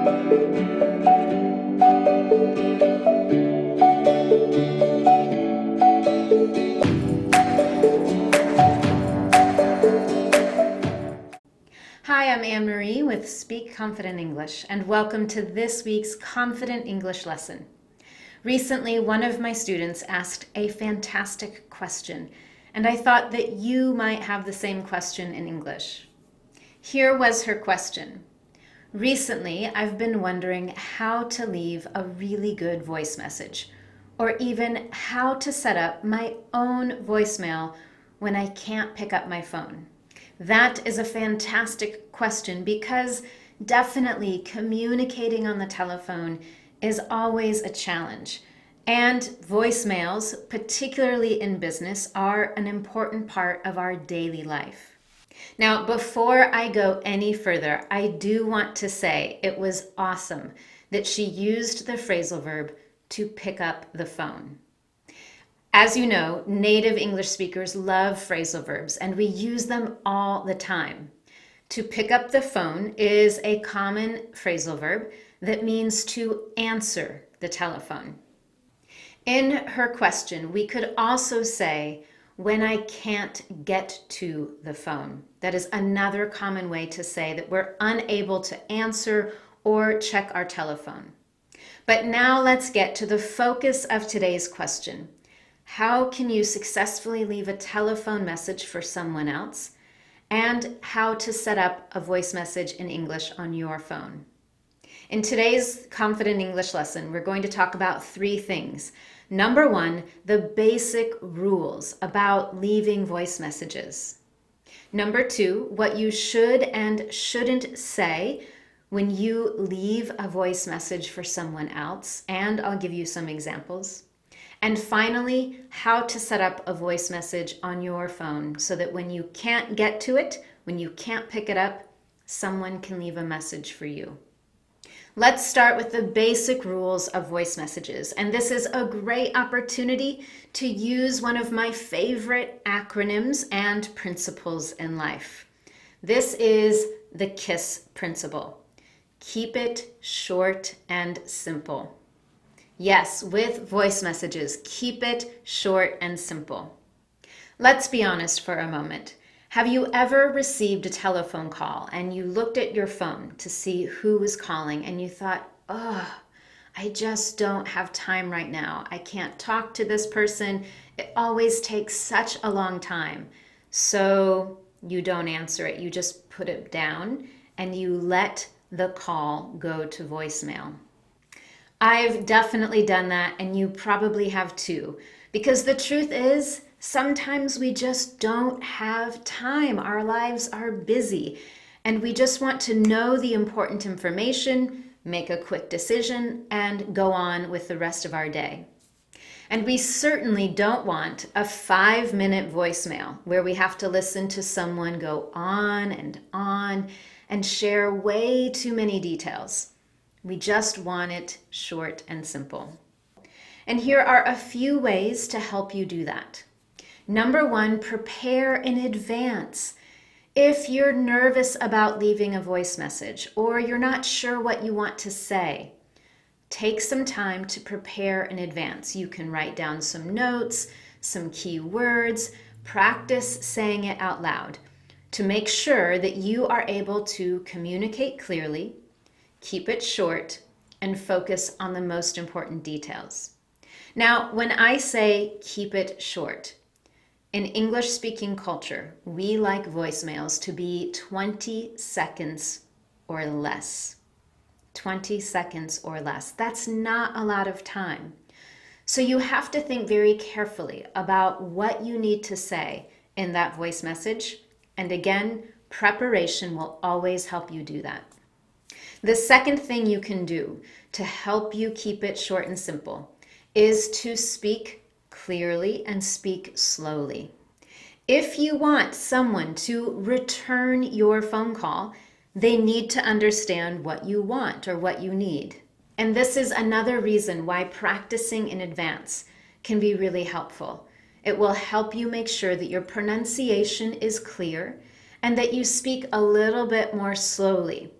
Hi, I'm Annemarie with Speak Confident English, and welcome to this week's Confident English lesson. Recently, one of my students asked a fantastic question, and I thought that you might have the same question in English. Here was her question. Recently, I've been wondering how to leave a really good voice message, or even how to set up my own voicemail when I can't pick up my phone. That is a fantastic question because definitely communicating on the telephone is always a challenge. And voicemails, particularly in business, are an important part of our daily life. Now, before I go any further, I do want to say it was awesome that she used the phrasal verb to pick up the phone. As you know, native English speakers love phrasal verbs, and we use them all the time. To pick up the phone is a common phrasal verb that means to answer the telephone. In her question, we could also say, when I can't get to the phone. That is another common way to say that we're unable to answer or check our telephone. But now let's get to the focus of today's question. How can you successfully leave a telephone message for someone else? And how to set up a voice message in English on your phone. In today's Confident English lesson, we're going to talk about 3 things. Number 1, the basic rules about leaving voice messages. Number 2, what you should and shouldn't say when you leave a voice message for someone else, and I'll give you some examples. And finally, how to set up a voice message on your phone so that when you can't get to it, when you can't pick it up, someone can leave a message for you. Let's start with the basic rules of voice messages. And this is a great opportunity to use one of my favorite acronyms and principles in life. This is the KISS principle. Keep it short and simple. Yes, with voice messages, keep it short and simple. Let's be honest for a moment. Have you ever received a telephone call and you looked at your phone to see who was calling and you thought, I just don't have time right now. I can't talk to this person. It always takes such a long time. So you don't answer it. You just put it down and you let the call go to voicemail. I've definitely done that, and you probably have too, because the truth is, sometimes we just don't have time. Our lives are busy, and we just want to know the important information, make a quick decision, and go on with the rest of our day. And we certainly don't want a 5-minute voicemail where we have to listen to someone go on and share way too many details. We just want it short and simple. And here are a few ways to help you do that. Number 1, prepare in advance. If you're nervous about leaving a voice message or you're not sure what you want to say, take some time to prepare in advance. You can write down some notes, some key words, practice saying it out loud to make sure that you are able to communicate clearly, keep it short, and focus on the most important details. Now, when I say keep it short, in English-speaking culture, we like voicemails to be 20 seconds or less. 20 seconds or less. That's not a lot of time. So you have to think very carefully about what you need to say in that voice message. And again, preparation will always help you do that. The second thing you can do to help you keep it short and simple is to speak clearly and speak slowly. If you want someone to return your phone call, they need to understand what you want or what you need. And this is another reason why practicing in advance can be really helpful. It will help you make sure that your pronunciation is clear and that you speak a little bit more slowly.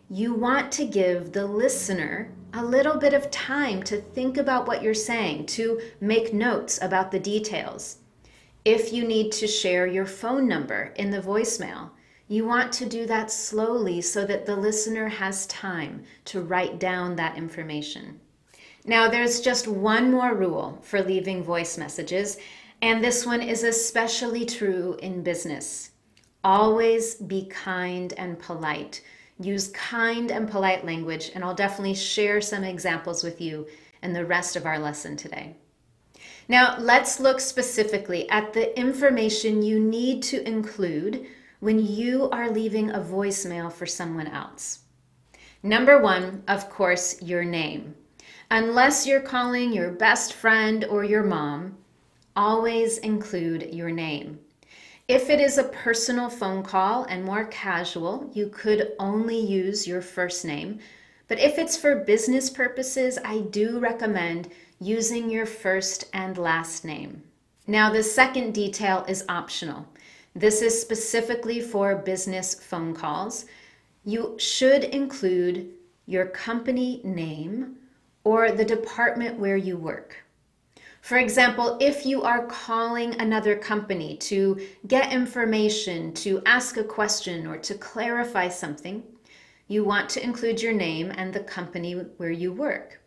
you want to give the listener a little bit of time to think about what you're saying, to make notes about the details. If you need to share your phone number in the voicemail, you want to do that slowly so that the listener has time to write down that information. Now, there's just one more rule for leaving voice messages, and this one is especially true in business. Always be kind and polite. Use kind and polite language, and I'll definitely share some examples with you in the rest of our lesson today. Now, let's look specifically at the information you need to include when you are leaving a voicemail for someone else. Number one, of course, your name. Unless you're calling your best friend or your mom, always include your name. If it is a personal phone call and more casual, you could only use your first name. But if it's for business purposes, I do recommend using your first and last name. Now, the second detail is optional. This is specifically for business phone calls. You should include your company name or the department where you work. For example, if you are calling another company to get information, to ask a question, or to clarify something, you want to include your name and the company where you work.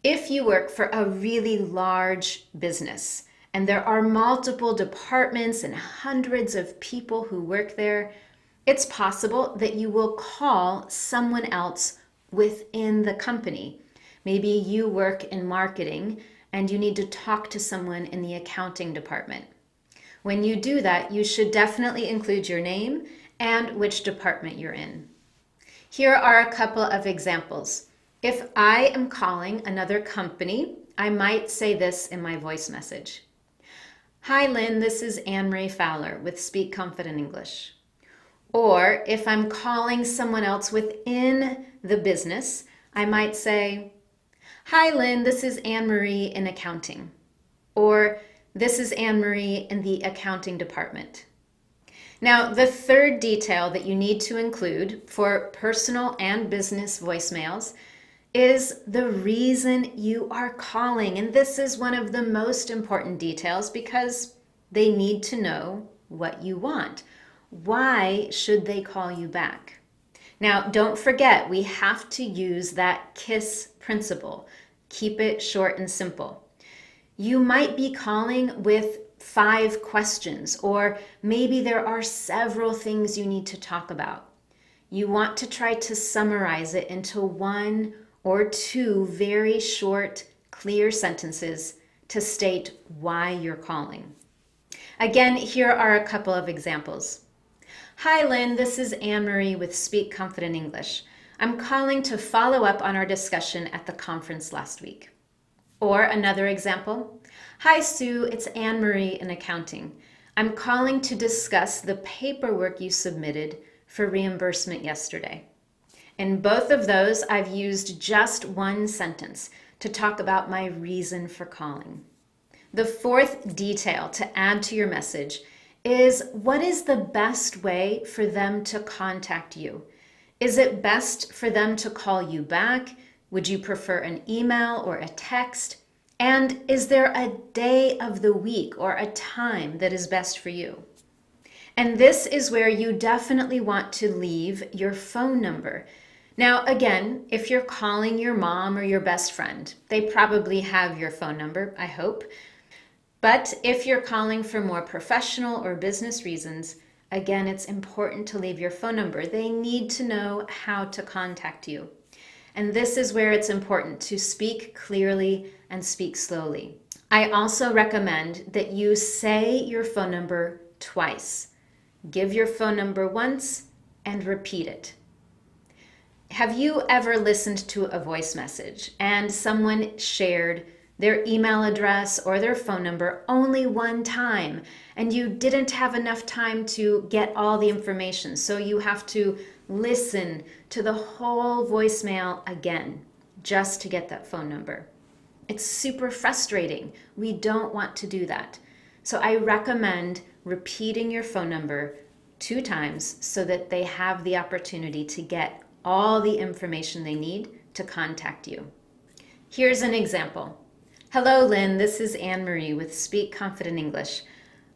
If you work for a really large business and there are multiple departments and hundreds of people who work there, it's possible that you will call someone else within the company. Maybe you work in marketing and you need to talk to someone in the accounting department. When you do that, you should definitely include your name and which department you're in. Here are a couple of examples. If I am calling another company, I might say this in my voice message. Hi, Lynn, this is Annemarie Fowler with Speak Confident English. Or if I'm calling someone else within the business, I might say, Hi, Lynn, this is Annemarie in accounting. Or this is Annemarie in the accounting department. Now, the third detail that you need to include for personal and business voicemails is the reason you are calling. And this is one of the most important details because they need to know what you want. Why should they call you back? Now, don't forget, we have to use that KISS principle. Keep it short and simple. You might be calling with 5 questions, or maybe there are several things you need to talk about. You want to try to summarize it into 1 or 2 very short, clear sentences to state why you're calling. Again, here are a couple of examples. Hi, Lynn, this is Annemarie with Speak Confident English. I'm calling to follow up on our discussion at the conference last week. Or another example. Hi, Sue, it's Annemarie in accounting. I'm calling to discuss the paperwork you submitted for reimbursement yesterday. In both of those, I've used just 1 sentence to talk about my reason for calling. The fourth detail to add to your message is what is the best way for them to contact you? Is it best for them to call you back? Would you prefer an email or a text? And is there a day of the week or a time that is best for you? And this is where you definitely want to leave your phone number. Now, again, if you're calling your mom or your best friend, they probably have your phone number, I hope. But if you're calling for more professional or business reasons, again, it's important to leave your phone number. They need to know how to contact you. And this is where it's important to speak clearly and speak slowly. I also recommend that you say your phone number twice. Give your phone number once and repeat it. Have you ever listened to a voice message and someone shared their email address or their phone number only one time and you didn't have enough time to get all the information, so you have to listen to the whole voicemail again just to get that phone number? It's super frustrating. We don't want to do that. So I recommend repeating your phone number 2 times so that they have the opportunity to get all the information they need to contact you. Here's an example. Hello, Lynn. This is Annemarie with Speak Confident English.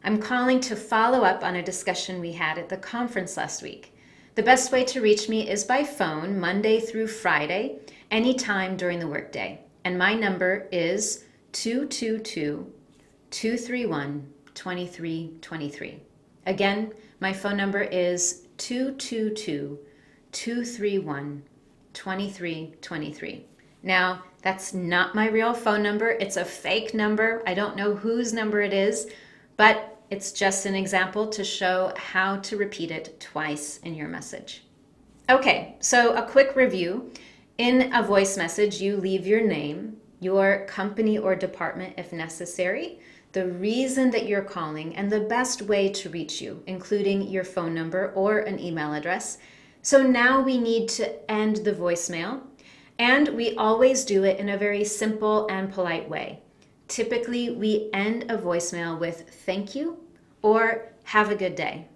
I'm calling to follow up on a discussion we had at the conference last week. The best way to reach me is by phone, Monday through Friday, anytime during the workday. And my number is 222-231-2323. Again, my phone number is 222-231-2323. Now, that's not my real phone number. It's a fake number. I don't know whose number it is, but it's just an example to show how to repeat it twice in your message. Okay, so a quick review. In a voice message, you leave your name, your company or department if necessary, the reason that you're calling, and the best way to reach you, including your phone number or an email address. So now we need to end the voicemail, and we always do it in a very simple and polite way. Typically, we end a voicemail with thank you or have a good day.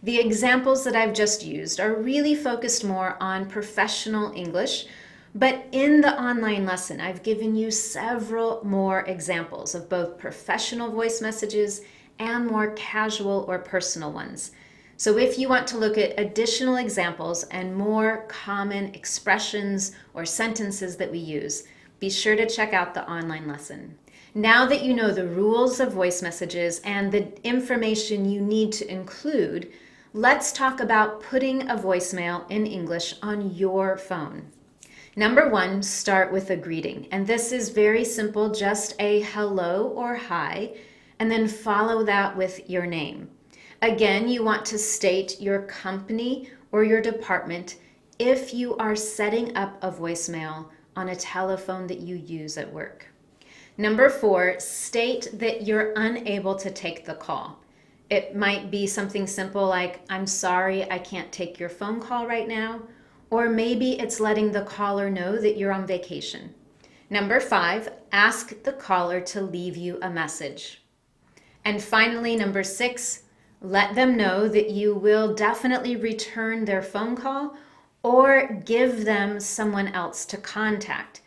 The examples that I've just used are really focused more on professional English, but in the online lesson, I've given you several more examples of both professional voice messages and more casual or personal ones. So if you want to look at additional examples and more common expressions or sentences that we use, be sure to check out the online lesson. Now that you know the rules of voice messages and the information you need to include, let's talk about putting a voicemail in English on your phone. Number one, start with a greeting. And this is very simple, just a hello or hi, and then follow that with your name. Again, you want to state your company or your department if you are setting up a voicemail on a telephone that you use at work. Number four, state that you're unable to take the call. It might be something simple like, I'm sorry, I can't take your phone call right now. Or maybe it's letting the caller know that you're on vacation. Number five, ask the caller to leave you a message. And finally, number six, let them know that you will definitely return their phone call or give them someone else to contact.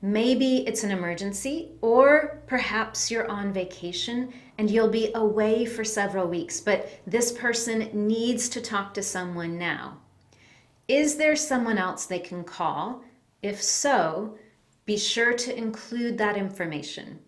Maybe it's an emergency, or perhaps you're on vacation and you'll be away for several weeks, but this person needs to talk to someone now. Is there someone else they can call? If so, be sure to include that information.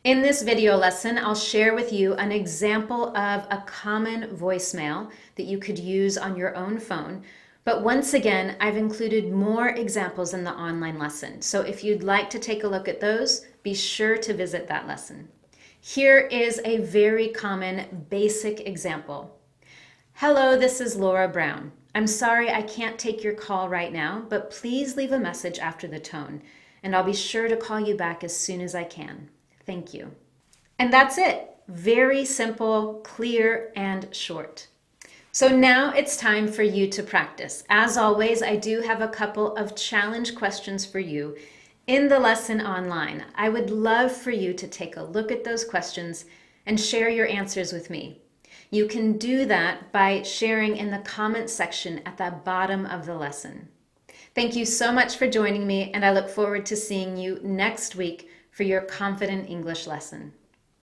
In this video lesson, I'll share with you an example of a common voicemail that you could use on your own phone. But once again, I've included more examples in the online lesson. So if you'd like to take a look at those, be sure to visit that lesson. Here is a very common basic example. Hello, this is Laura Brown. I'm sorry I can't take your call right now, but please leave a message after the tone, and I'll be sure to call you back as soon as I can. Thank you. And that's it. Very simple, clear, and short. So now it's time for you to practice. As always, I do have a couple of challenge questions for you in the lesson online. I would love for you to take a look at those questions and share your answers with me. You can do that by sharing in the comments section at the bottom of the lesson. Thank you so much for joining me, and I look forward to seeing you next week for your Confident English lesson.